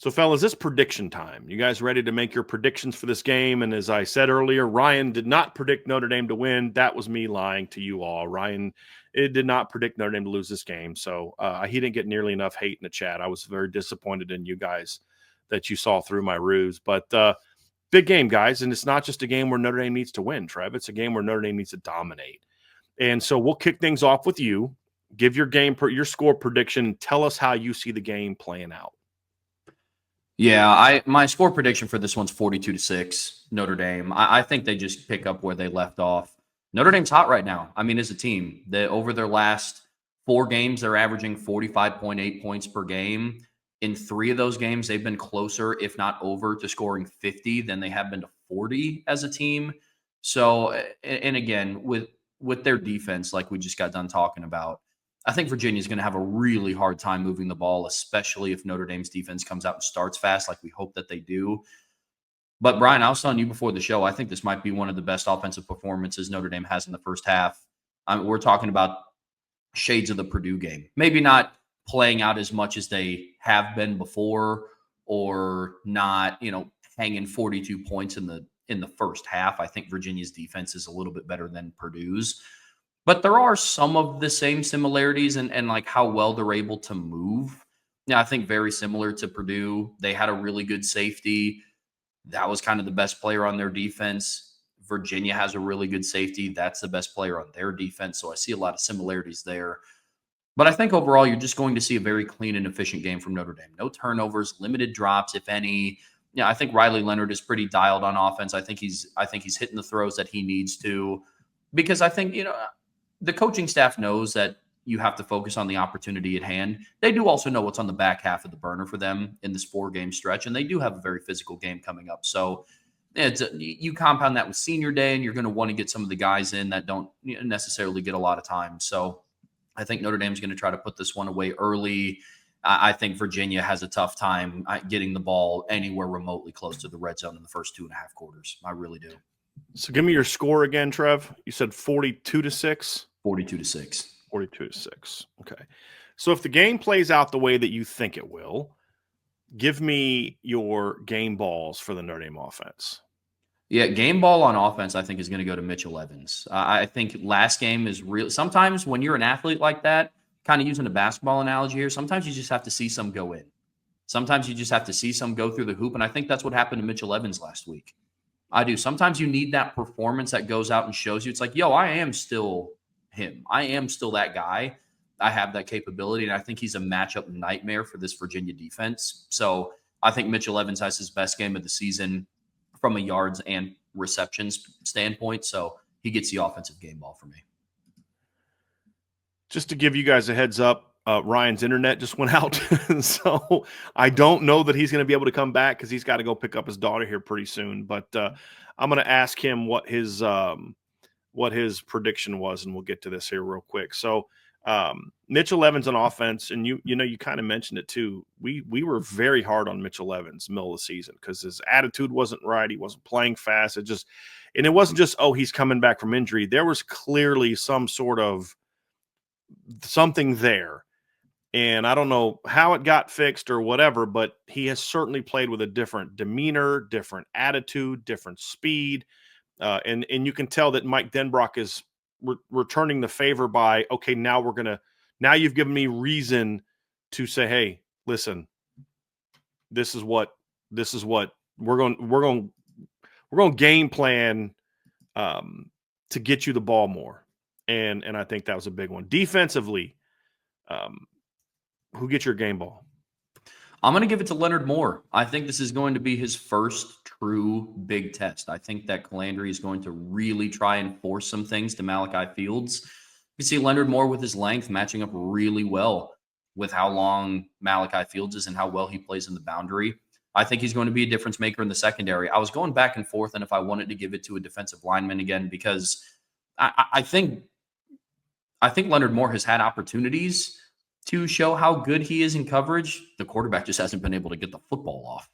So, fellas, it's prediction time. You guys ready to make your predictions for this game? And as I said earlier, Ryan did not predict Notre Dame to win. That was me lying to you all. Ryan did not predict Notre Dame to lose this game. So he didn't get nearly enough hate in the chat. I was very disappointed in you guys that you saw through my ruse. But big game, guys. And it's not just a game where Notre Dame needs to win, Trev. It's a game where Notre Dame needs to dominate. And so we'll kick things off with you. Give your your score prediction. Tell us how you see the game playing out. Yeah, my score prediction for this one's 42-6, Notre Dame. I think they just pick up where they left off. Notre Dame's hot right now. I mean, as a team, over their last 4 games, they're averaging 45.8 points per game. In 3 of those games, they've been closer, if not over, to scoring 50 than they have been to 40 as a team. So, and again, with their defense, like we just got done talking about, I think Virginia's going to have a really hard time moving the ball, especially if Notre Dame's defense comes out and starts fast like we hope that they do. But, Brian, I was telling you before the show, I think this might be one of the best offensive performances Notre Dame has in the first half. We're talking about shades of the Purdue game. Maybe not playing out as much as they have been before, or not, hanging 42 points in the first half. I think Virginia's defense is a little bit better than Purdue's. But there are some of the same similarities and like how well they're able to move. Yeah, I think very similar to Purdue. They had a really good safety. That was kind of the best player on their defense. Virginia has a really good safety. That's the best player on their defense. So I see a lot of similarities there. But I think overall, you're just going to see a very clean and efficient game from Notre Dame. No turnovers, limited drops, if any. Yeah, I think Riley Leonard is pretty dialed on offense. I think he's hitting the throws that he needs to, because I think, the coaching staff knows that you have to focus on the opportunity at hand. They do also know what's on the back half of the burner for them in this 4-game stretch, and they do have a very physical game coming up. So you compound that with senior day, and you're going to want to get some of the guys in that don't necessarily get a lot of time. So I think Notre Dame's going to try to put this one away early. I think Virginia has a tough time getting the ball anywhere remotely close to the red zone in the first 2.5 quarters. I really do. So give me your score again, Trev. You said 42-6? 42-6. 42-6. Okay. So if the game plays out the way that you think it will, give me your game balls for the Notre Dame offense. Yeah, game ball on offense, I think, is going to go to Mitchell Evans. I think last game is real. Sometimes when you're an athlete like that, kind of using a basketball analogy here, sometimes you just have to see some go in. Sometimes you just have to see some go through the hoop, and I think that's what happened to Mitchell Evans last week. I do. Sometimes you need that performance that goes out and shows you. It's like, yo, I am still him. I am still that guy. I have that capability, and I think he's a matchup nightmare for this Virginia defense. So I think Mitchell Evans has his best game of the season from a yards and receptions standpoint. So he gets the offensive game ball for me. Just to give you guys a heads up, Ryan's internet just went out. So I don't know that he's going to be able to come back because he's got to go pick up his daughter here pretty soon. But I'm going to ask him what his prediction was, and we'll get to this here real quick. So Mitchell Evans on offense, and you kind of mentioned it too. We were very hard on Mitchell Evans middle of the season because his attitude wasn't right. He wasn't playing fast. And it wasn't just, oh, he's coming back from injury. There was clearly some sort of something there. And I don't know how it got fixed or whatever, but he has certainly played with a different demeanor, different attitude, different speed. And you can tell that Mike Denbrock is returning the favor by, okay, now you've given me reason to say, hey, listen, this is what we're going to game plan to get you the ball more. And I think that was a big one. Defensively, who gets your game ball? I'm going to give it to Leonard Moore. I think this is going to be his first true big test. I think that Calandri is going to really try and force some things to Malachi Fields. You see Leonard Moore with his length matching up really well with how long Malachi Fields is and how well he plays in the boundary. I think he's going to be a difference maker in the secondary. I was going back and forth, and if I wanted to give it to a defensive lineman again, because I think Leonard Moore has had opportunities to show how good he is in coverage. The quarterback just hasn't been able to get the football off,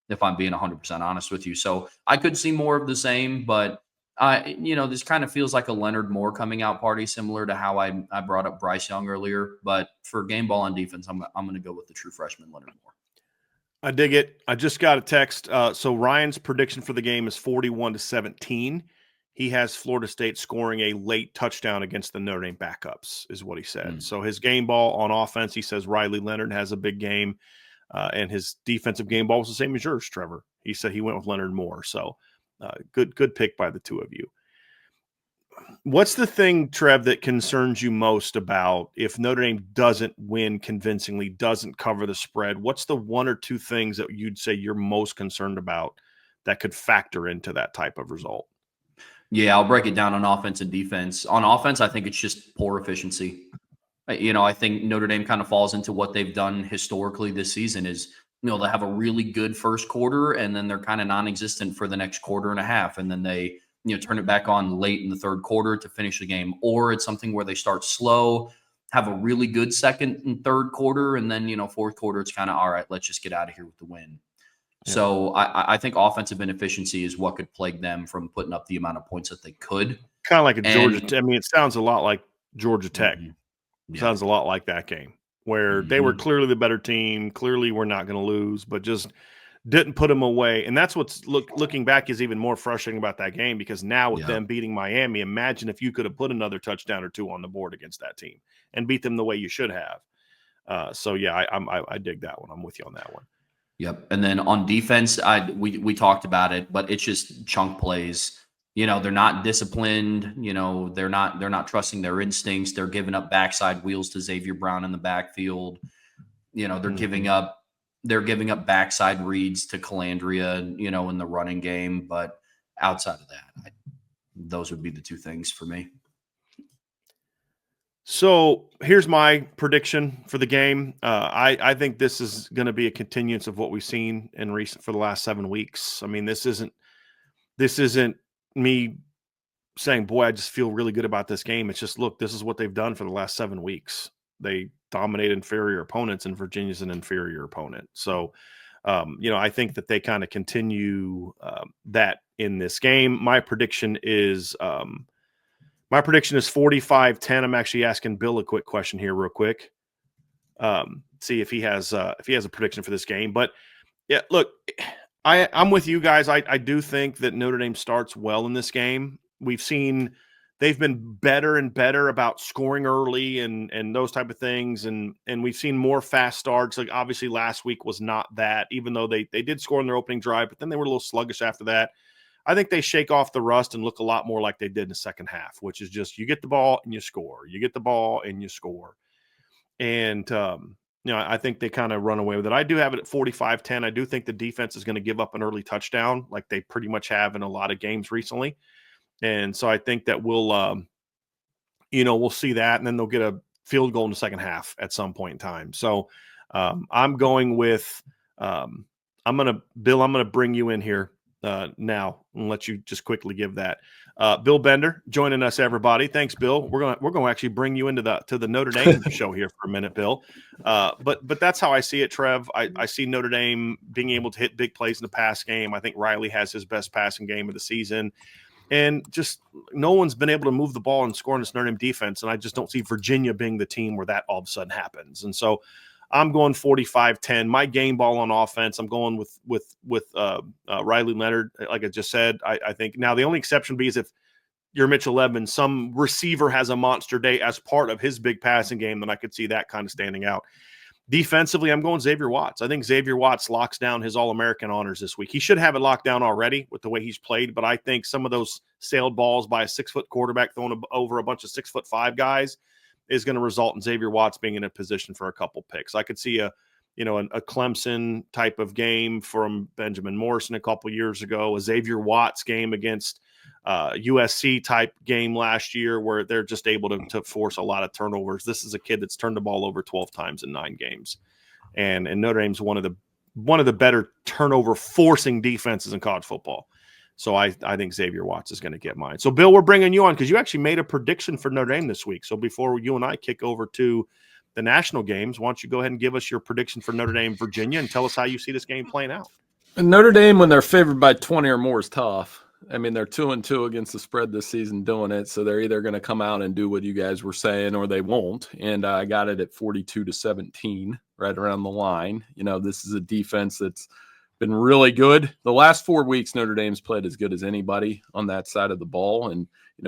if I'm being 100% honest with you. So I could see more of the same, but this kind of feels like a Leonard Moore coming out party, similar to how I brought up Bryce Young earlier. But for game ball on defense, I'm going to go with the true freshman Leonard Moore. I dig it. I just got a text. So Ryan's prediction for the game is 41-17. He has Florida State scoring a late touchdown against the Notre Dame backups, is what he said. So his game ball on offense, he says Riley Leonard has a big game, and his defensive game ball was the same as yours, Trevor. He said he went with Leonard Moore. So good pick by the two of you. What's the thing, Trev, that concerns you most about if Notre Dame doesn't win convincingly, doesn't cover the spread? What's the one or two things that you'd say you're most concerned about that could factor into that type of result? Yeah, I'll break it down on offense and defense. On offense, I think it's just poor efficiency. I think Notre Dame kind of falls into what they've done historically this season is, they have a really good first quarter and then they're kind of non-existent for the next quarter and a half. And then they, turn it back on late in the third quarter to finish the game. Or it's something where they start slow, have a really good second and third quarter. And then, fourth quarter, it's kind of, all right, let's just get out of here with the win. Yeah. So I think offensive inefficiency is what could plague them from putting up the amount of points that they could. Kind of like Georgia. I mean, it sounds a lot like Georgia Tech. Mm-hmm. Yeah. Sounds a lot like that game where they were clearly the better team. Clearly, we're not going to lose, but just didn't put them away. And that's what's looking back is even more frustrating about that game, because now with them beating Miami, imagine if you could have put another touchdown or two on the board against that team and beat them the way you should have. So yeah, I dig that one. I'm with you on that one. Yep. And then on defense, we talked about it, but it's just chunk plays. They're not disciplined. They're not trusting their instincts. They're giving up backside wheels to Xavier Brown in the backfield. They're giving up backside reads to Calandria, in the running game. But outside of that, those would be the two things for me. So here's my prediction for the game. I think this is going to be a continuance of what we've seen for the last 7 weeks. I mean, this isn't me saying, boy, I just feel really good about this game. It's just, look, this is what they've done for the last 7 weeks. They dominate inferior opponents, and Virginia's an inferior opponent. So, I think that they kind of continue that in this game. My prediction is 45-10. I'm actually asking Bill a quick question here real quick. See if he has a prediction for this game. But yeah, look, I'm with you guys. I do think that Notre Dame starts well in this game. We've seen they've been better and better about scoring early and those type of things. And we've seen more fast starts. Like obviously last week was not that, even though they did score in their opening drive, but then they were a little sluggish after that. I think they shake off the rust and look a lot more like they did in the second half, which is just you get the ball and you score. You get the ball and you score. And, I think they kind of run away with it. I do have it at 45-10. I do think the defense is going to give up an early touchdown like they pretty much have in a lot of games recently. And so I think that we'll see that, and then they'll get a field goal in the second half at some point in time. So I'm going with I'm going to bring you in here now and let you just quickly give that. Bill Bender joining us, everybody. Thanks, Bill. We're going to actually bring you into the Notre Dame show here for a minute, Bill. But that's how I see it, Trev. I see Notre Dame being able to hit big plays in the pass game. I think Riley has his best passing game of the season. And just no one's been able to move the ball and score in this Notre Dame defense. And I just don't see Virginia being the team where that all of a sudden happens. And so I'm going 45-10. My game ball on offense, I'm going with Riley Leonard. Like I just said, I think now the only exception be is if you're Mitchell Evans, some receiver has a monster day as part of his big passing game, then I could see that kind of standing out. Defensively, I'm going Xavier Watts. I think Xavier Watts locks down his All-American honors this week. He should have it locked down already with the way he's played, but I think some of those sailed balls by a 6-foot quarterback thrown over a bunch of 6'5" guys is going to result in Xavier Watts being in a position for a couple picks. I could see a Clemson type of game from Benjamin Morrison a couple years ago, a Xavier Watts game against USC type game last year where they're just able to force a lot of turnovers. This is a kid that's turned the ball over 12 times in 9 games. And Notre Dame's one of the better turnover forcing defenses in college football. So I think Xavier Watts is going to get mine. So Bill, we're bringing you on because you actually made a prediction for Notre Dame this week. So before you and I kick over to the national games, why don't you go ahead and give us your prediction for Notre Dame, Virginia, and tell us how you see this game playing out. Notre Dame, when they're favored by 20 or more, is tough. I mean, they're 2-2 against the spread this season doing it. So they're either going to come out and do what you guys were saying or they won't. And I got it at 42-17, right around the line. This is a defense that's been really good. The last 4 weeks, Notre Dame's played as good as anybody on that side of the ball and,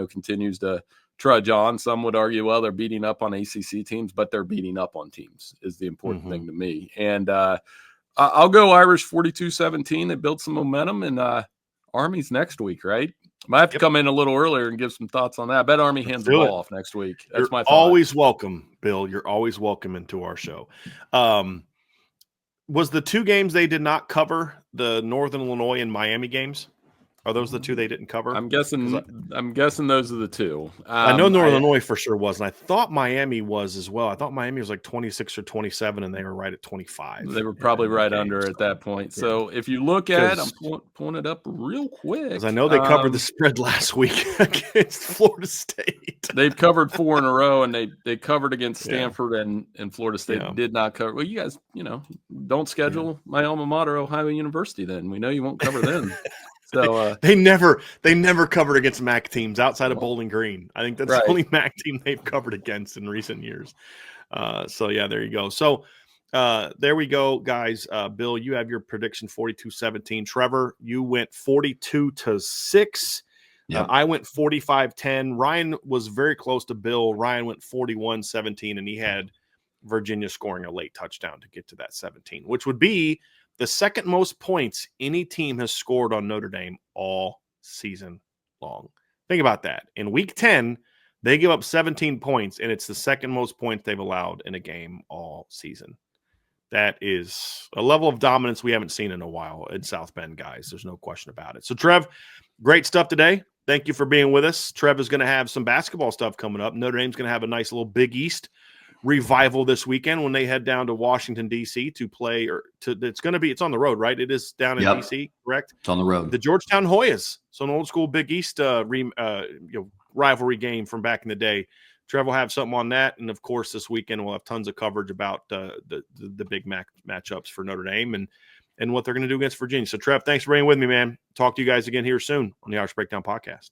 continues to trudge on. Some would argue, well, they're beating up on ACC teams, but they're beating up on teams is the important thing to me. And I'll go Irish 42-17. They built some momentum, and Army's next week, right? Might have to come in a little earlier and give some thoughts on that. I bet Army hands the ball off next week. That's my thought. Always welcome, Bill. You're always welcome into our show. Was the 2 games they did not cover the Northern Illinois and Miami games? Are those the 2 they didn't cover? I'm guessing those are the 2. I know Northern Illinois for sure was, and I thought Miami was as well. I thought Miami was like 26 or 27, and they were right at 25. They were probably right under at that point. So if you look at, I'm pulling it up real quick. Because I know they covered the spread last week against Florida State. They've covered 4 in a row, and they covered against Stanford and Florida State did not cover. Well, you guys, don't schedule my alma mater, Ohio University. Then we know you won't cover them. So they never covered against MAC teams outside of Bowling Green. I think that's the only MAC team they've covered against in recent years. So there you go. So there we go, guys. Bill, you have your prediction 42-17. Trevor, you went 42-6. Yep. I went 45-10. Ryan was very close to Bill. Ryan went 41-17, and he had Virginia scoring a late touchdown to get to that 17, which would be the second most points any team has scored on Notre Dame all season long. Think about that. In week 10, they give up 17 points, and it's the second most points they've allowed in a game all season. That is a level of dominance we haven't seen in a while in South Bend, guys. There's no question about it. So, Trev, great stuff today. Thank you for being with us. Trev is going to have some basketball stuff coming up. Notre Dame's going to have a nice little Big East revival this weekend when they head down to Washington, D.C. to play. It's on the road, right? It is down in D.C., correct? It's on the road. The Georgetown Hoyas. So an old school Big East rivalry game from back in the day. Trev will have something on that. And, of course, this weekend we'll have tons of coverage about the big matchups for Notre Dame and what they're going to do against Virginia. So, Trev, thanks for being with me, man. Talk to you guys again here soon on the Irish Breakdown Podcast.